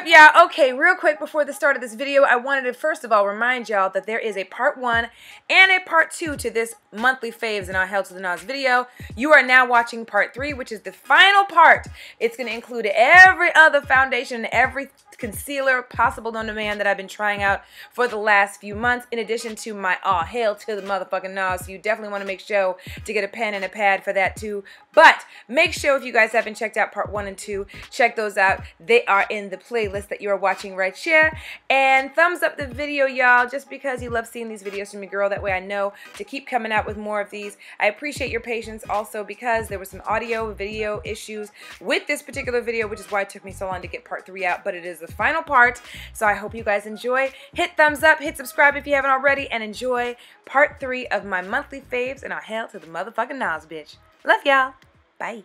up, y'all? Okay, real quick before the start of this video, I wanted to first of all remind y'all that there is a part 1 and a part 2 to this monthly faves and our Hell to the Naws video. You are now watching part 3, which is the final part. It's going to include every other foundation and every concealer possible on demand that I've been trying out for the last few months, in addition to my Hell to the motherfucking Naws. So you definitely want to make sure to get a pen and a pad for that too. But make sure, if you guys haven't checked out part 1 and 2, check those out. They are in the playlist that you are watching right here. And thumbs up the video, y'all, just because you love seeing these videos from your girl. That way I know to keep coming out with more of these. I appreciate your patience also, because there were some audio video issues with this particular video, which is why it took me so long to get part 3 out. But it is the final part, so I hope you guys enjoy. Hit thumbs up, hit subscribe if you haven't already, and enjoy part 3 of my monthly faves and our Hell to the motherfucking Naws, bitch. Love y'all. Bye.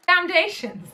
Foundations.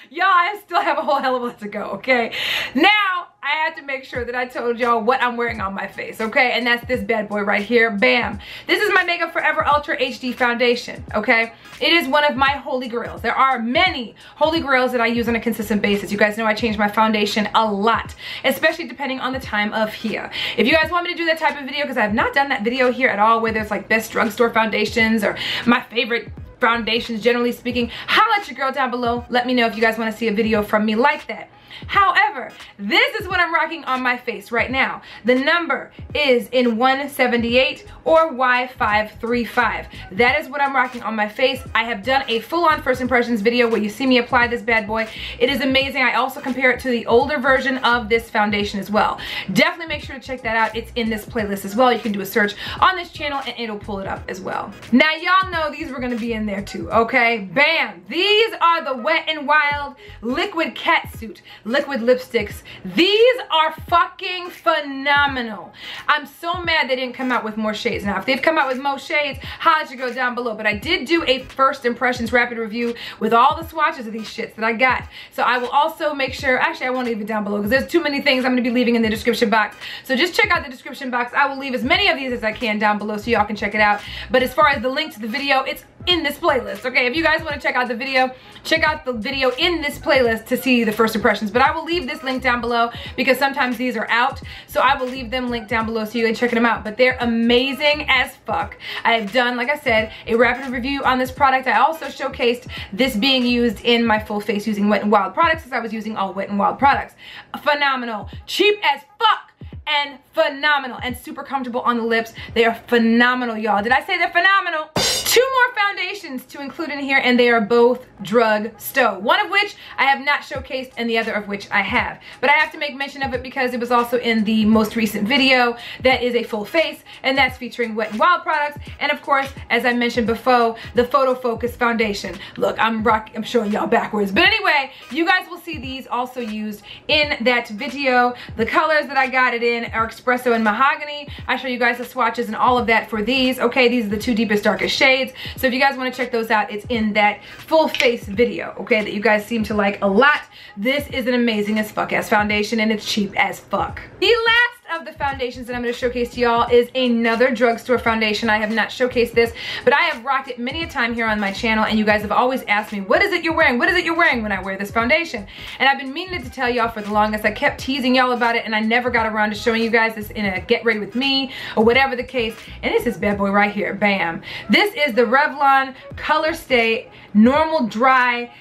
Y'all, I still have a whole hell of a lot to go, okay? Now, I had to make sure that I told y'all what I'm wearing on my face, okay? And that's this bad boy right here. Bam. This is my Makeup Forever Ultra HD Foundation, okay? It is one of my holy grails. There are many holy grails that I use on a consistent basis. You guys know I change my foundation a lot, especially depending on the time of year. If you guys want me to do that type of video, because I have not done that video here at all, where there's like best drugstore foundations or my favorite foundations, generally speaking, holla at your girl down below. Let me know if you guys want to see a video from me like that. However, this is what I'm rocking on my face right now. The number is in 178 or Y535. That is what I'm rocking on my face. I have done a full-on first impressions video where you see me apply this bad boy. It is amazing. I also compare it to the older version of this foundation as well. Definitely make sure to check that out. It's in this playlist as well. You can do a search on this channel and it'll pull it up as well. Now, y'all know these were going to be in there too, okay? Bam! These are the Wet n Wild Liquid Catsuit liquid lipsticks. These are fucking phenomenal. I'm so mad they didn't come out with more shades. Now, if they've come out with more shades, holla at your girl down below. But I did do a first impressions rapid review with all the swatches of these shits that I got. So I will also make sure, actually I won't leave it down below because there's too many things I'm going to be leaving in the description box. So just check out the description box. I will leave as many of these as I can down below so y'all can check it out. But as far as the link to the video, it's in this playlist, okay? If you guys want to check out the video, check out the video in this playlist to see the first impressions. But I will leave this link down below because sometimes these are out, so I will leave them linked down below so you can check them out. But they're amazing as fuck. I have done, like I said, a rapid review on this product. I also showcased this being used in my full face using Wet n Wild products, since I was using all Wet n Wild products. Phenomenal. Cheap as fuck. And phenomenal and super comfortable on the lips. They are phenomenal, y'all. Did I say they're phenomenal? 2 more foundations to include in here, and they are both drugstore. One of which I have not showcased and the other of which I have. But I have to make mention of it because it was also in the most recent video that is a full face, and that's featuring Wet n Wild products. And of course, as I mentioned before, the Photo Focus Foundation. Look, I'm showing y'all backwards. But anyway, you guys will see these also used in that video. The colors that I got it in are Espresso and Mahogany. I show you guys the swatches and all of that for these. Okay, these are the 2 deepest, darkest shades. So if you guys want to check those out, it's in that full face video, okay, that you guys seem to like a lot. This is an amazing as fuck ass foundation, and it's cheap as fuck. The last of the foundations that I'm going to showcase to y'all is another drugstore foundation. I have not showcased this, but I have rocked it many a time here on my channel, and you guys have always asked me, what is it you're wearing? What is it you're wearing when I wear this foundation? And I've been meaning to tell y'all for the longest. I kept teasing y'all about it, and I never got around to showing you guys this in a Get Ready With Me or whatever the case. And it's this bad boy right here. Bam. This is the Revlon Color Stay Normal Dry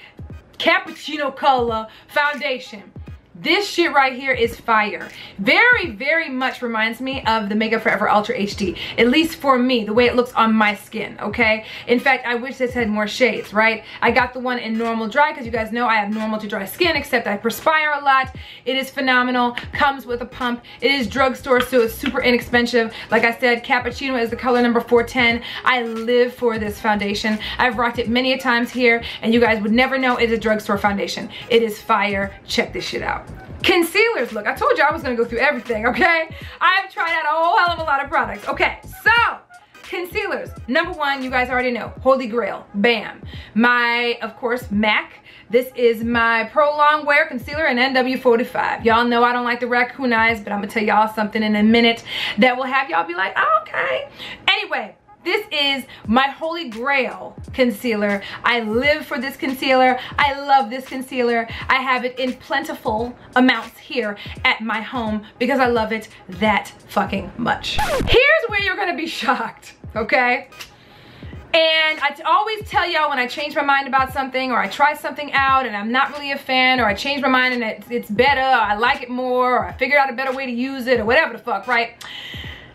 Cappuccino Color Foundation. This shit right here is fire. Very, very much reminds me of the Makeup Forever Ultra HD. At least for me, the way it looks on my skin, okay? In fact, I wish this had more shades, right? I got the one in normal dry because you guys know I have normal to dry skin, except I perspire a lot. It is phenomenal. Comes with a pump. It is drugstore, so it's super inexpensive. Like I said, Cappuccino is the color number 410. I live for this foundation. I've rocked it many a times here, and you guys would never know it's a drugstore foundation. It is fire. Check this shit out. Concealers, look, I told you I was gonna go through everything, okay? I've tried out a whole hell of a lot of products. Okay, so concealers. Number 1, you guys already know, Holy Grail, bam. My, of course, MAC. This is my Pro Long Wear Concealer in NW45. Y'all know I don't like the raccoon eyes, but I'm gonna tell y'all something in a minute that will have y'all be like, oh, okay. Anyway, This is my holy grail concealer. I live for this concealer. I love this concealer. I have it in plentiful amounts here at my home because I love it that fucking much. Here's where you're gonna be shocked, okay? And I always tell y'all when I change my mind about something, or I try something out and I'm not really a fan, or I change my mind and it's better, or I like it more, or I figured out a better way to use it, or whatever the fuck, right?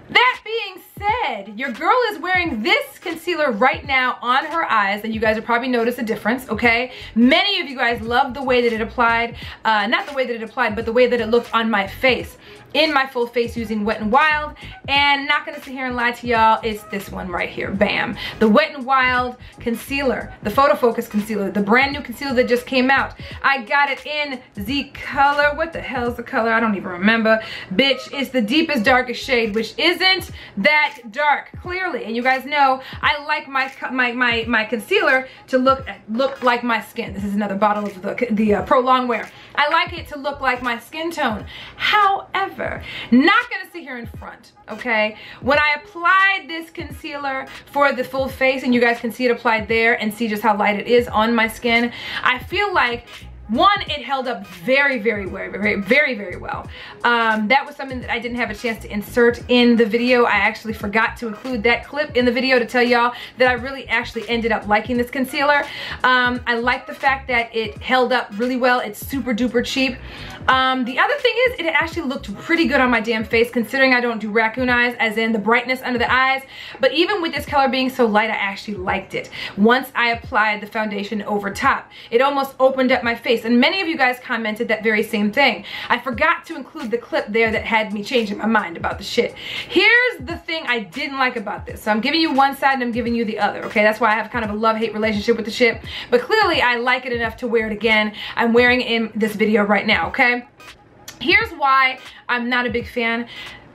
That being said, your girl is wearing this concealer right now on her eyes, and you guys will probably notice a difference, okay? Many of you guys love the way that it applied, not the way that it applied, but the way that it looked on my face, in my full face using Wet n Wild. And not gonna sit here and lie to y'all, it's this one right here, bam. The Wet n Wild concealer, the Photo Focus concealer, the brand new concealer that just came out. I got it in the color, what the hell is the color? I don't even remember. Bitch, it's the deepest, darkest shade, which isn't that dark, clearly. And you guys know, I like my concealer to look like my skin. This is another bottle of the Pro Longwear. I like it to look like my skin tone. However, not gonna sit here in front, okay? When I applied this concealer for the full face, and you guys can see it applied there and see just how light it is on my skin, I feel like, one, it held up very well. That was something that I didn't have a chance to insert in the video. I actually forgot to include that clip in the video to tell y'all that I really actually ended up liking this concealer. I like the fact that it held up really well. It's super duper cheap. The other thing is, it actually looked pretty good on my damn face, considering I don't do raccoon eyes, as in the brightness under the eyes. But even with this color being so light, I actually liked it. Once I applied the foundation over top, it almost opened up my face. And many of you guys commented that very same thing. I forgot to include the clip there that had me changing my mind about the shit. Here's the thing I didn't like about this. So I'm giving you one side and I'm giving you the other, okay? That's why I have kind of a love-hate relationship with the shit. But clearly I like it enough to wear it again. I'm wearing it in this video right now, okay? Here's why I'm not a big fan.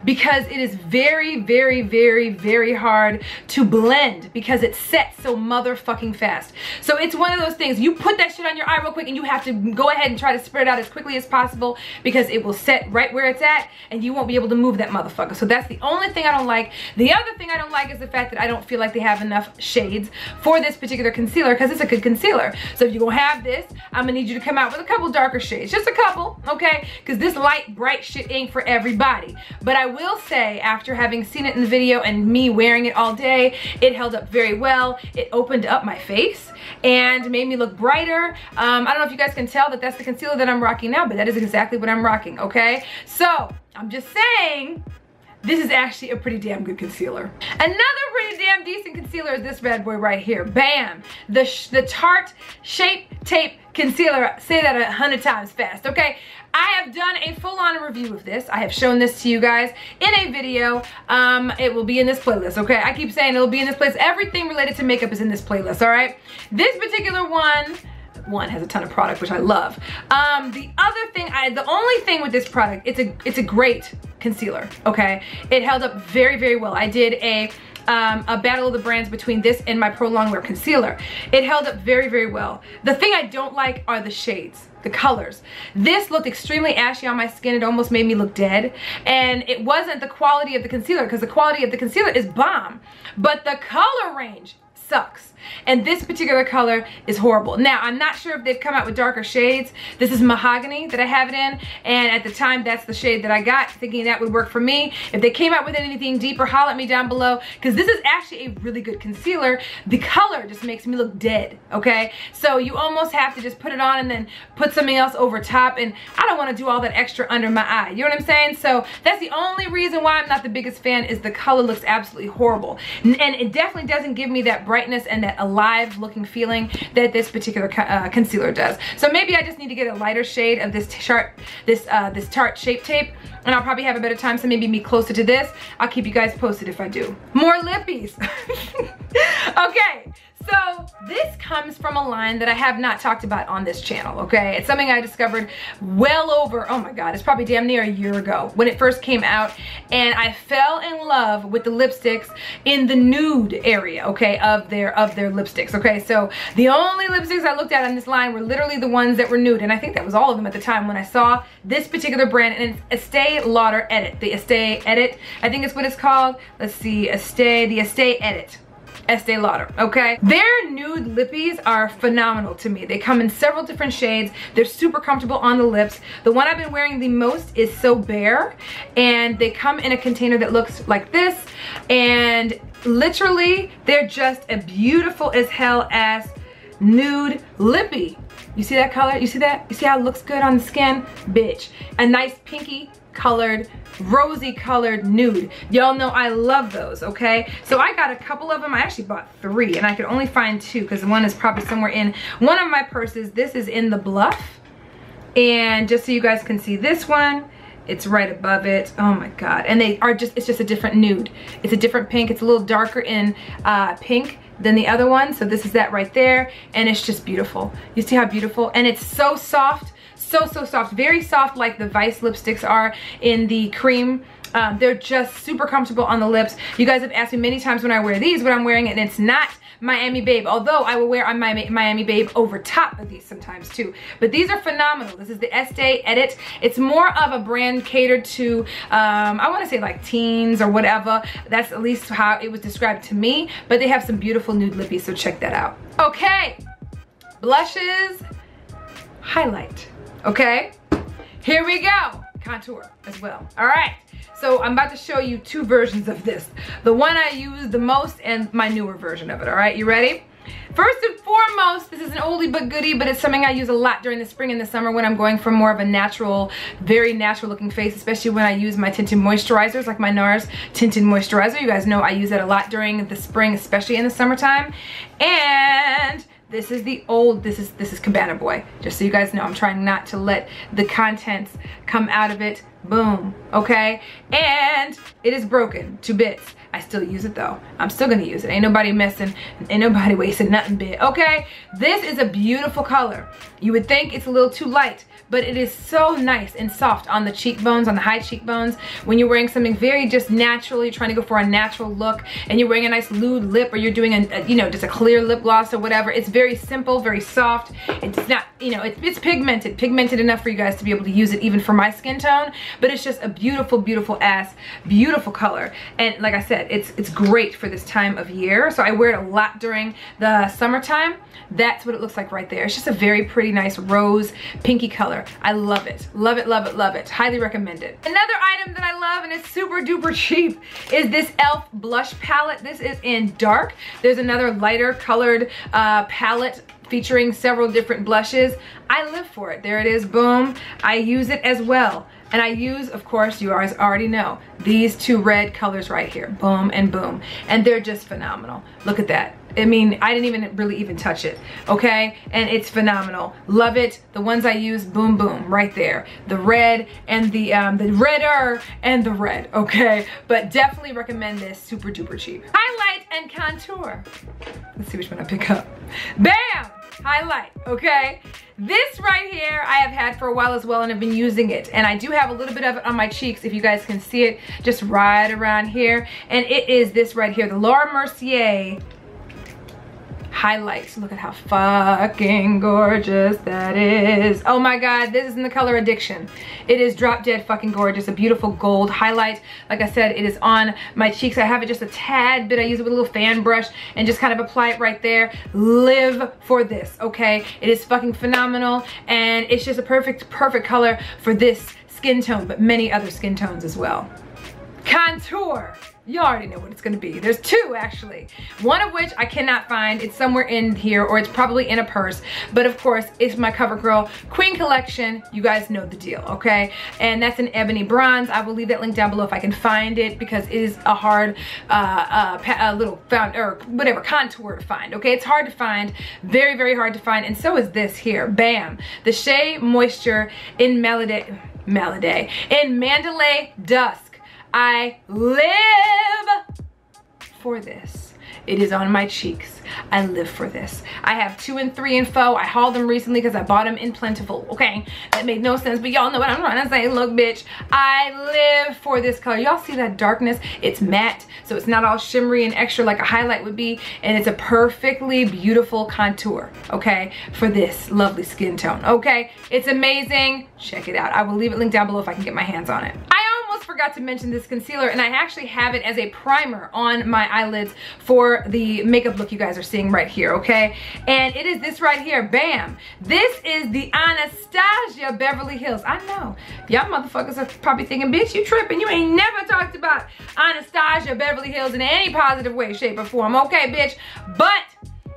Because it is very hard to blend, because it sets so motherfucking fast. So it's one of those things, you put that shit on your eye real quick and you have to go ahead and try to spread it out as quickly as possible, because it will set right where it's at and you won't be able to move that motherfucker. So that's the only thing I don't like. The other thing I don't like is the fact that I don't feel like they have enough shades for this particular concealer, because it's a good concealer. So if you're gonna have this, I'm gonna need you to come out with a couple darker shades, just a couple, okay? Because this light, bright shit ain't for everybody. But I will say, after having seen it in the video and me wearing it all day, it held up very well. It opened up my face and made me look brighter. I don't know if you guys can tell that that's the concealer that I'm rocking now, but that is exactly what I'm rocking, okay? So I'm just saying, this is actually a pretty damn good concealer. Another pretty damn decent concealer is this bad boy right here. Bam! The Tarte Shape Tape Concealer. Say that 100 times fast, okay? I have done a full-on review of this. I have shown this to you guys in a video. It will be in this playlist, okay? I keep saying it'll be in this place. Everything related to makeup is in this playlist, all right? This particular one has a ton of product, which I love. The other thing, the only thing with this product, it's a great concealer, okay? It held up very well. I did a battle of the brands between this and my Pro Longwear concealer. It held up very well. The thing I don't like are the shades, the colors. This looked extremely ashy on my skin. It almost made me look dead. And it wasn't the quality of the concealer, because the quality of the concealer is bomb. But the color range sucks. And this particular color is horrible. Now, I'm not sure if they've come out with darker shades. This is Mahogany that I have it in, and at the time, that's the shade that I got, thinking that would work for me. If they came out with anything deeper, holler at me down below, because this is actually a really good concealer. The color just makes me look dead, okay? So you almost have to just put it on and then put something else over top, and I don't want to do all that extra under my eye. You know what I'm saying? So that's the only reason why I'm not the biggest fan, is the color looks absolutely horrible. And it definitely doesn't give me that brightness and that alive looking feeling that this particular concealer does. So maybe I just need to get a lighter shade of this Tarte Shape Tape, and I'll probably have a better time, so maybe me closer to this. I'll keep you guys posted if I do. More lippies. Okay, so this comes from a line that I have not talked about on this channel, okay? It's something I discovered well over, oh my God, it's probably damn near a year ago when it first came out, and I fell in love with the lipsticks in the nude area, okay, of their lipsticks, okay? So the only lipsticks I looked at on this line were literally the ones that were nude, and I think that was all of them at the time when I saw this particular brand, and it's Estée Lauder Edit, the Estée Edit, I think it's what it's called. Let's see, the Estée Edit. Estee Lauder, okay? Their nude lippies are phenomenal to me. They come in several different shades. They're super comfortable on the lips. The one I've been wearing the most is So Bare, and they come in a container that looks like this, and literally they're just a beautiful as hell ass nude lippy. You see that color? You see that? You see how it looks good on the skin? Bitch. A nice pinky colored, rosy colored nude. Y'all know I love those, okay? So I got a couple of them. I actually bought 3 and I could only find 2 because one is probably somewhere in one of my purses. This is in the Bluff. And just so you guys can see this one, it's right above it. Oh my God. And they are just, it's just a different nude. It's a different pink. It's a little darker in pink than the other one. So this is that right there. And it's just beautiful. You see how beautiful? And it's so soft. So soft, very soft, like the Vice lipsticks are in the cream. They're just super comfortable on the lips. You guys have asked me many times when I wear these what I'm wearing, and it's not Miami Babe, although I will wear on my Miami Babe over top of these sometimes too. But these are phenomenal. This is the Estee Edit. It's more of a brand catered to, I want to say like teens or whatever. That's at least how it was described to me. But they have some beautiful nude lippies, so check that out. Okay, blushes, highlight. Okay, here we go. Contour as well. All right, so I'm about to show you 2 versions of this. The one I use the most and my newer version of it. All right, you ready? First and foremost, this is an oldie but goodie, but it's something I use a lot during the spring and the summer when I'm going for more of a natural, very natural looking face, especially when I use my tinted moisturizers, like my Naws tinted moisturizer. You guys know I use that a lot during the spring, especially in the summertime. And this is the old, this is Cabana Boy. Just so you guys know, I'm trying not to let the contents come out of it. Boom, okay? And it is broken to bits. I still use it though. I'm still gonna use it. Ain't nobody messing, ain't nobody wasting nothing bit, okay? This is a beautiful color. You would think it's a little too light, but it is so nice and soft on the cheekbones, on the high cheekbones. When you're wearing something very just natural, you're trying to go for a natural look, and you're wearing a nice nude lip, or you're doing a you know, just a clear lip gloss or whatever. It's very simple, very soft. It's not, you know, it's pigmented enough for you guys to be able to use it even for my skin tone, but it's just a beautiful, beautiful ass, beautiful color. And like I said, it's great for this time of year. So I wear it a lot during the summertime. That's what it looks like right there. It's just a very pretty, nice rose pinky color. I love it. Love it, love it, love it. Highly recommend it. Another item that I love, and it's super duper cheap, is this e.l.f. blush palette. This is in dark. There's another lighter colored palette featuring several different blushes. I live for it. There it is, boom. I use it as well. And I use, of course, you guys already know, these 2 red colors right here, boom and boom. And they're just phenomenal. Look at that. I mean, I didn't even really touch it, okay? And it's phenomenal. Love it. The ones I use, boom, boom, right there. The red and the redder and the red, okay? But definitely recommend this, super duper cheap. Highlight and contour. Let's see which one I pick up. Bam! Highlight, okay? This right here I have had for a while as well, and I've been using it. And I do have a little bit of it on my cheeks, if you guys can see it, just right around here. And it is this right here, the Laura Mercier highlights. Look at how fucking gorgeous that is. Oh my God, this is in the color Addiction. It is drop dead fucking gorgeous. A beautiful gold highlight. Like I said, it is on my cheeks. I have it just a tad bit. I use it with a little fan brush and just kind of apply it right there. Live for this, okay? It is fucking phenomenal, and it's just a perfect color for this skin tone, but many other skin tones as well. Contour. You already know what it's gonna be. There's 2 actually. One of which I cannot find. It's somewhere in here, or it's probably in a purse. But of course, it's my CoverGirl Queen Collection. You guys know the deal, okay? And that's an ebony bronze. I will leave that link down below if I can find it, because it is a hard little contour to find, okay? It's hard to find, very, very hard to find, and so is this here. Bam. The Shea Moisture in Mandalay Dusk. I live for this. It is on my cheeks. I live for this. I have 2 and 3 in faux. I hauled them recently because I bought them in plentiful, okay? That made no sense, but y'all know what I'm trying to say. Look, bitch, I live for this color. Y'all see that darkness? It's matte, so it's not all shimmery and extra like a highlight would be, and it's a perfectly beautiful contour, okay, for this lovely skin tone, okay? It's amazing. Check it out. I will leave it linked down below if I can get my hands on it. I almost forgot to mention this concealer, and I actually have it as a primer on my eyelids for the makeup look you guys are seeing right here, okay? And it is this right here, bam. This is the Anastasia Beverly Hills. I know, y'all motherfuckers are probably thinking, bitch, you tripping. You ain't never talked about Anastasia Beverly Hills in any positive way, shape, or form. Okay, bitch, but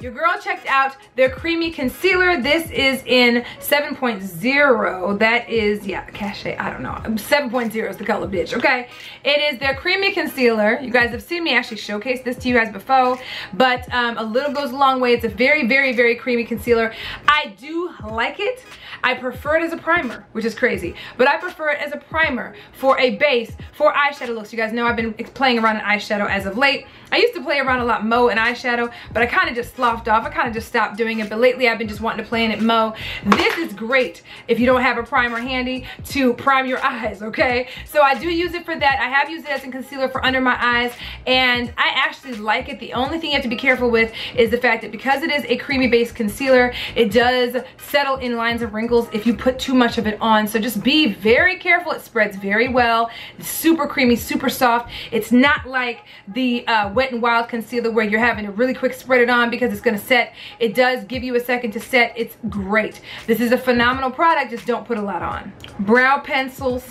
your girl checked out their creamy concealer. This is in 7.0. That is, yeah, cachet, I don't know. 7.0 is the color, bitch, okay? It is their creamy concealer. You guys have seen me actually showcase this to you guys before, but a little goes a long way. It's a very, very, very creamy concealer. I do like it. I prefer it as a primer, which is crazy, but I prefer it as a primer for a base for eyeshadow looks. You guys know I've been playing around in eyeshadow as of late. I used to play around a lot more in eyeshadow, but I kind of just sloughed off. I kind of just stopped doing it, but lately I've been just wanting to play in it more. This is great if you don't have a primer handy to prime your eyes, okay? So I do use it for that. I have used it as a concealer for under my eyes, and I actually like it. The only thing you have to be careful with is the fact that because it is a creamy based concealer, it does settle in lines of wrinkles if you put too much of it on. So just be very careful. It spreads very well. It's super creamy, super soft. It's not like the Wet n Wild concealer where you're having to really quick spread it on because it's gonna set. It does give you a second to set. It's great. This is a phenomenal product, just don't put a lot on. Brow pencils.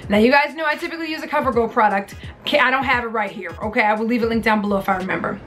Now you guys know I typically use a CoverGirl product. Okay, I don't have it right here, okay? I will leave a link down below if I remember.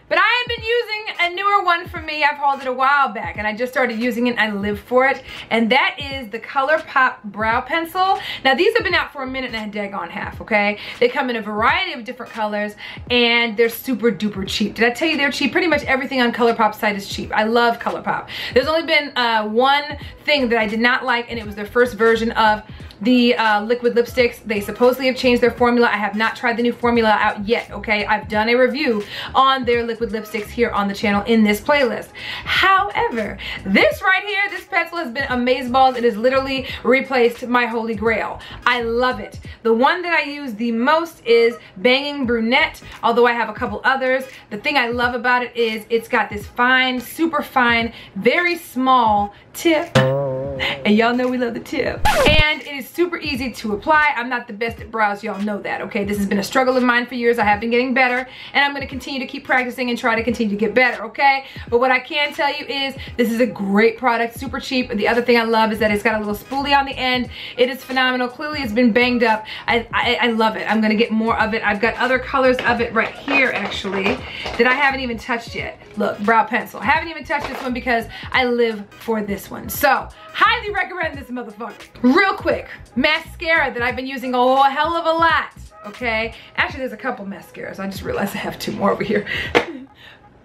But I have been using a newer one for me. I've hauled it a while back and I just started using it and I live for it. And that is the ColourPop Brow Pencil. Now these have been out for a minute and a daggone half, okay? They come in a variety of different colors and they're super duper cheap. Did I tell you they're cheap? Pretty much everything on ColourPop's site is cheap. I love ColourPop. There's only been one thing that I did not like, and it was their first version of the liquid lipsticks. They supposedly have changed their formula. I have not tried the new formula out yet, okay? I've done a review on their liquid lipsticks here on the channel in this playlist. However, this right here, this pencil has been amazeballs. It has literally replaced my holy grail. I love it. The one that I use the most is Banging Brunette, although I have a couple others. The thing I love about it is it's got this fine, super fine, very small tip. And y'all know we love the tip. And it is super easy to apply. I'm not the best at brows, y'all know that, okay? This has been a struggle of mine for years. I have been getting better, and I'm gonna continue to keep practicing and try to continue to get better, okay? But what I can tell you is this is a great product, super cheap. The other thing I love is that it's got a little spoolie on the end. It is phenomenal. Clearly it's been banged up. I love it. I'm gonna get more of it. I've got other colors of it right here, actually, that I haven't even touched yet. Look, brow pencil. I haven't even touched this one because I live for this one. So, highly recommend this motherfucker. Real quick, mascara that I've been using a whole hell of a lot, okay? Actually, there's a couple mascaras. I just realized I have two more over here.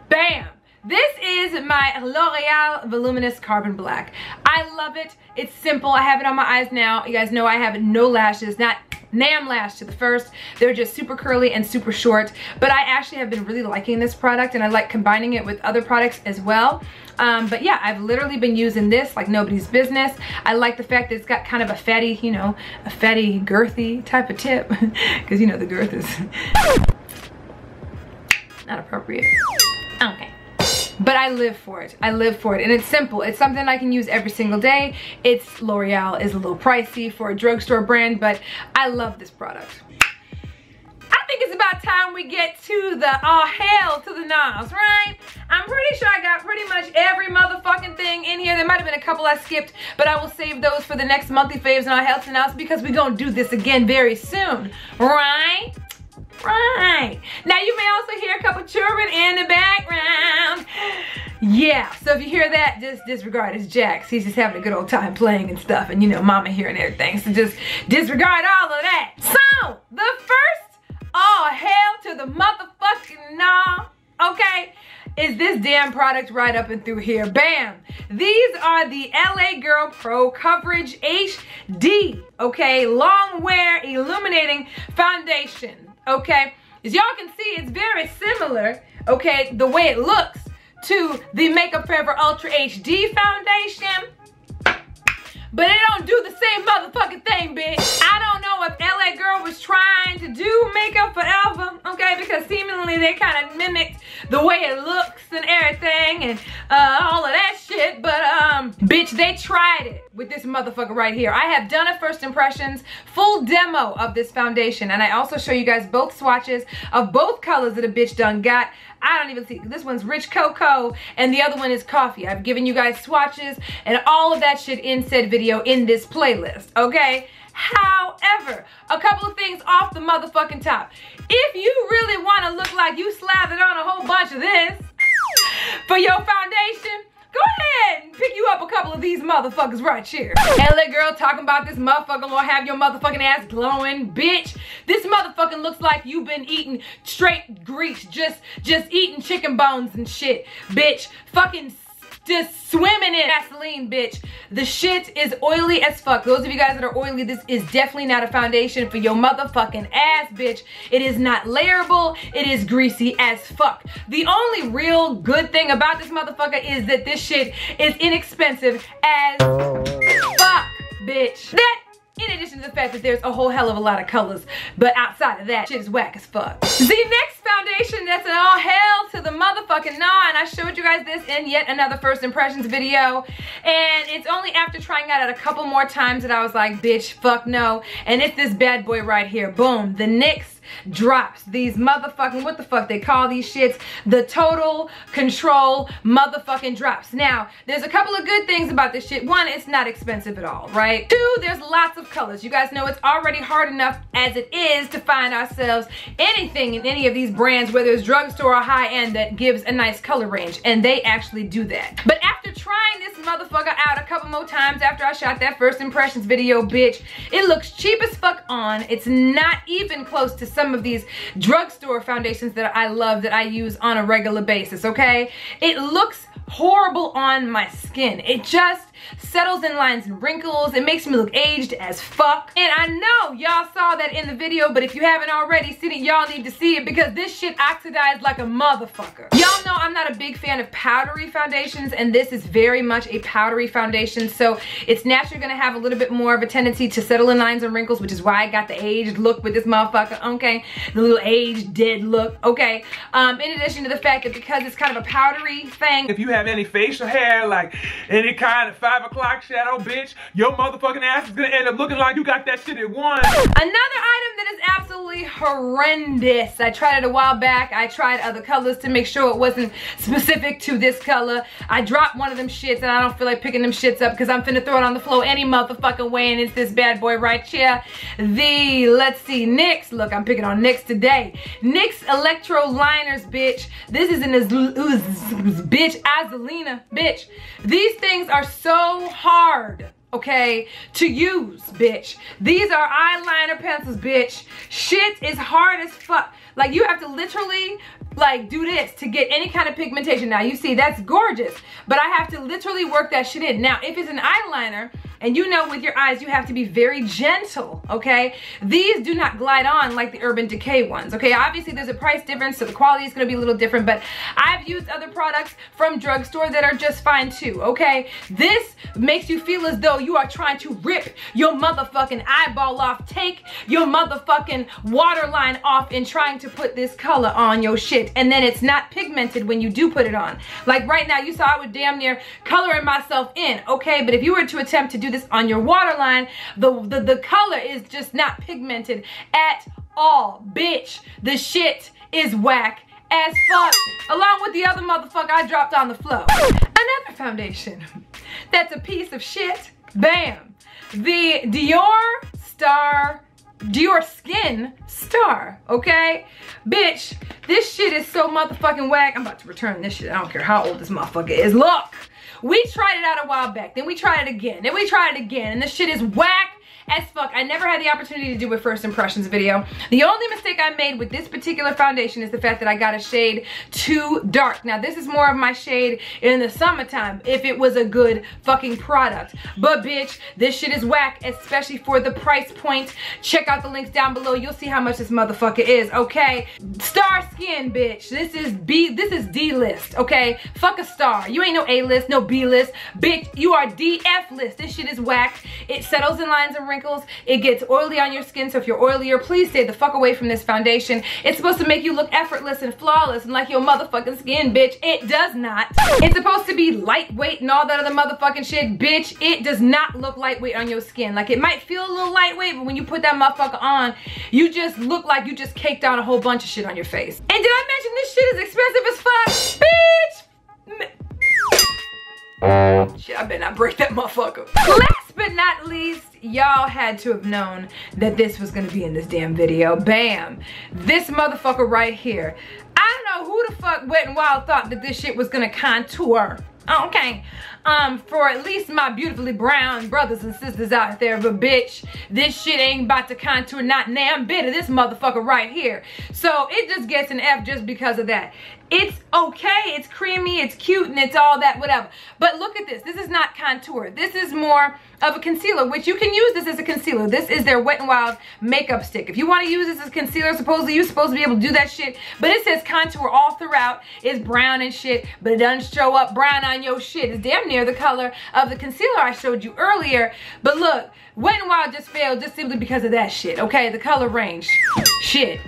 Bam! This is my L'Oreal Voluminous Carbon Black. I love it. It's simple. I have it on my eyes now. You guys know I have no lashes, not Nam lash to the first. They're just super curly and super short, but I actually have been really liking this product, and I like combining it with other products as well. But yeah, I've literally been using this like nobody's business. I like the fact that it's got kind of a fatty, you know, a fatty, girthy type of tip, because you know the girth is not appropriate. Okay. But I live for it. I live for it. And it's simple. It's something I can use every single day. It's L'Oreal is a little pricey for a drugstore brand, but I love this product. I think it's about time we get to the hail to the Naws, right? I'm pretty sure I got pretty much every motherfucking thing in here. There might have been a couple I skipped, but I will save those for the next monthly faves and our hail to the Naws because we're gonna do this again very soon, right? Right. Now you may also hear a couple children in the background. Yeah, so if you hear that, just disregard. It's Jax. He's just having a good old time playing and stuff, and you know, mama here and everything. So just disregard all of that. So, the first all hail to the motherfucking Naw, okay, is this damn product right up and through here. Bam! These are the LA Girl Pro Coverage HD, okay, long wear illuminating foundation. Okay, as y'all can see, it's very similar, okay, the way it looks to the Makeup Forever Ultra HD foundation, but it don't do the same motherfucking thing, bitch. I don't know if LA Girl was trying to do makeup forever, okay, because seemingly they kind of mimicked the way it looks and everything and all of that shit, but bitch, they tried it with this motherfucker right here. I have done a first impressions full demo of this foundation, and I also show you guys both swatches of both colors that a bitch done got. I don't even see, this one's Rich Cocoa and the other one is Coffee. I've given you guys swatches and all of that shit in said video in this playlist, okay? However, a couple of things off the motherfucking top. If you really want to look like you slathered on a whole bunch of this for your foundation, go ahead and pick you up a couple of these motherfuckers right here. LA Girl talking about this motherfucker gonna have your motherfucking ass glowing. Bitch, this motherfucking looks like you've been eating straight grease, just eating chicken bones and shit. Bitch, fucking just swimming in Vaseline, bitch. The shit is oily as fuck. Those of you guys that are oily, this is definitely not a foundation for your motherfucking ass, bitch. It is not layerable. It is greasy as fuck. The only real good thing about this motherfucker is that this shit is inexpensive as fuck, bitch. That, in addition to the fact that there's a whole hell of a lot of colors, but outside of that, shit is whack as fuck. The next foundation that's an all hell to the motherfucking Naws, and I showed you guys this in yet another first impressions video, and it's only after trying out it a couple more times that I was like, bitch, fuck no, and it's this bad boy right here. Boom, the NYX drops. These motherfucking, what the fuck they call these shits? The Total Control motherfucking drops. Now, there's a couple of good things about this shit. One, it's not expensive at all, right? Two, there's lots of colors. You guys know it's already hard enough as it is to find ourselves anything in any of these brands, whether it's drugstore or high-end, that gives a nice color range, and they actually do that. But after trying this motherfucker out a couple more times after I shot that first impressions video, bitch, it looks cheap as fuck on. It's not even close to some of these drugstore foundations that I love, that I use on a regular basis, okay? It looks horrible on my skin. It just settles in lines and wrinkles. It makes me look aged as fuck. And I know y'all saw that in the video, but if you haven't already seen it, y'all need to see it because this shit oxidized like a motherfucker. Y'all know I'm not a big fan of powdery foundations, and this is very much a powdery foundation, so it's naturally gonna have a little bit more of a tendency to settle in lines and wrinkles, which is why I got the aged look with this motherfucker, okay? The little aged, dead look, okay? In addition to the fact that because it's kind of a powdery thing, if you have any facial hair, like any kind of 5 o'clock shadow, bitch, your motherfucking ass is gonna end up looking like you got that shit at once. Another item that is absolutely horrendous. I tried it a while back. I tried other colors to make sure it wasn't specific to this color. I dropped one of them shits and I don't feel like picking them shits up because I'm finna throw it on the floor any motherfucking way, and it's this bad boy right here. Let's see, NYX. Look, I'm picking on NYX today. NYX Electro Liners, bitch. This is an bitch, Azelina, bitch. These things are so hard, okay, to use, bitch. These are eyeliner pencils, bitch. Shit is hard as fuck. Like, you have to literally, like, do this to get any kind of pigmentation. Now, you see, that's gorgeous, but I have to literally work that shit in. Now, if it's an eyeliner, and you know with your eyes you have to be very gentle, okay? These do not glide on like the Urban Decay ones, okay? Obviously there's a price difference, so the quality is gonna be a little different, but I've used other products from drugstore that are just fine too, okay? This makes you feel as though you are trying to rip your motherfucking eyeball off, take your motherfucking waterline off in trying to put this color on your shit, and then it's not pigmented when you do put it on. Like right now, you saw I was damn near coloring myself in, okay? But if you were to attempt to do this on your waterline, the color is just not pigmented at all, bitch. The shit is whack as fuck, along with the other motherfucker I dropped on the floor. Another foundation that's a piece of shit, bam, the Dior Skin Star, okay? Bitch, this shit is so motherfucking whack. I'm about to return this shit. I don't care how old this motherfucker is. Look, we tried it out a while back, then we tried it again, then we tried it again, and this shit is whack as fuck. I never had the opportunity to do a first impressions video. The only mistake I made with this particular foundation is the fact that I got a shade too dark. Now this is more of my shade in the summertime if it was a good fucking product. But bitch, this shit is whack, especially for the price point. Check out the links down below. You'll see how much this motherfucker is, okay? Star Skin, bitch. This is D-list, okay? Fuck a star. You ain't no A-list, no B-list. Bitch, you are DF list. This shit is whack. It settles in lines and rings. wrinkles. It gets oily on your skin, so if you're oilier, please stay the fuck away from this foundation. It's supposed to make you look effortless and flawless and like your motherfucking skin, bitch. It does not. It's supposed to be lightweight and all that other motherfucking shit, bitch. It does not look lightweight on your skin. Like, it might feel a little lightweight, but when you put that motherfucker on, you just look like you just caked on a whole bunch of shit on your face. And did I mention this shit is expensive as fuck? Bitch! Shit, I better not break that motherfucker. Last but not least, y'all had to have known that this was gonna be in this damn video. Bam! This motherfucker right here. I don't know who the fuck Wet n Wild thought that this shit was gonna contour. Okay, for at least my beautifully brown brothers and sisters out there, but bitch, this shit ain't about to contour not damn bit of this motherfucker right here. So it just gets an F just because of that. It's okay, it's creamy, it's cute, and it's all that, whatever. But look at this. This is not contour. This is more of a concealer, which you can use this as a concealer. This is their Wet n Wild makeup stick. If you want to use this as concealer, supposedly you're supposed to be able to do that shit. But it says contour all throughout. It's brown and shit, but it doesn't show up brown on your shit. It's damn near the color of the concealer I showed you earlier. But look, Wet n Wild just failed just simply because of that shit, okay? The color range. Shit.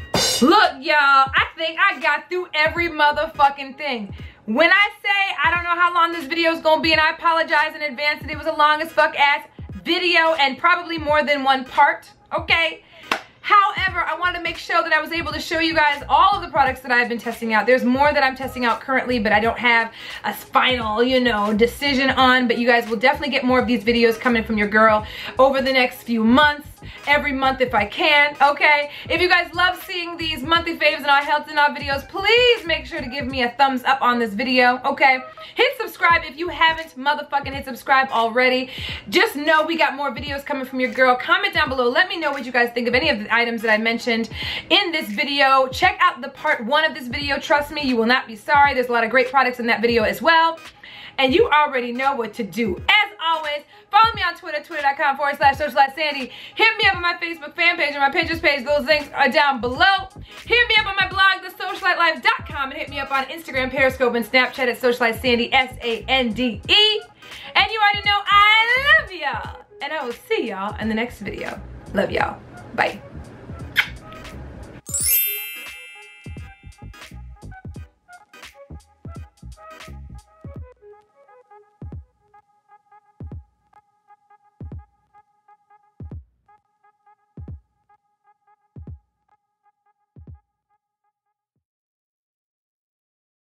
Look, y'all, I think I got through every motherfucking thing. When I say I don't know how long this video is gonna be, and I apologize in advance that it was a long as fuck ass video and probably more than one part, okay? However, I wanted to make sure that I was able to show you guys all of the products that I've been testing out. There's more that I'm testing out currently, but I don't have a final, you know, decision on. But you guys will definitely get more of these videos coming from your girl over the next few months. Every month if I can, okay? If you guys love seeing these monthly faves and our health and our videos, please make sure to give me a thumbs up on this video, okay? Hit subscribe if you haven't motherfucking hit subscribe already. Just know we got more videos coming from your girl. Comment down below. Let me know what you guys think of any of the items that I mentioned in this video. Check out the part 1 of this video. Trust me, you will not be sorry. There's a lot of great products in that video as well. And you already know what to do. As always, follow me on Twitter, twitter.com/SocialiteSandy. Hit me up on my Facebook fan page and my Pinterest page. Those links are down below. Hit me up on my blog, TheSocialiteLife.com, and hit me up on Instagram, Periscope, and Snapchat at SocialiteSandy, S-A-N-D-E. And you already know I love y'all. And I will see y'all in the next video. Love y'all. Bye.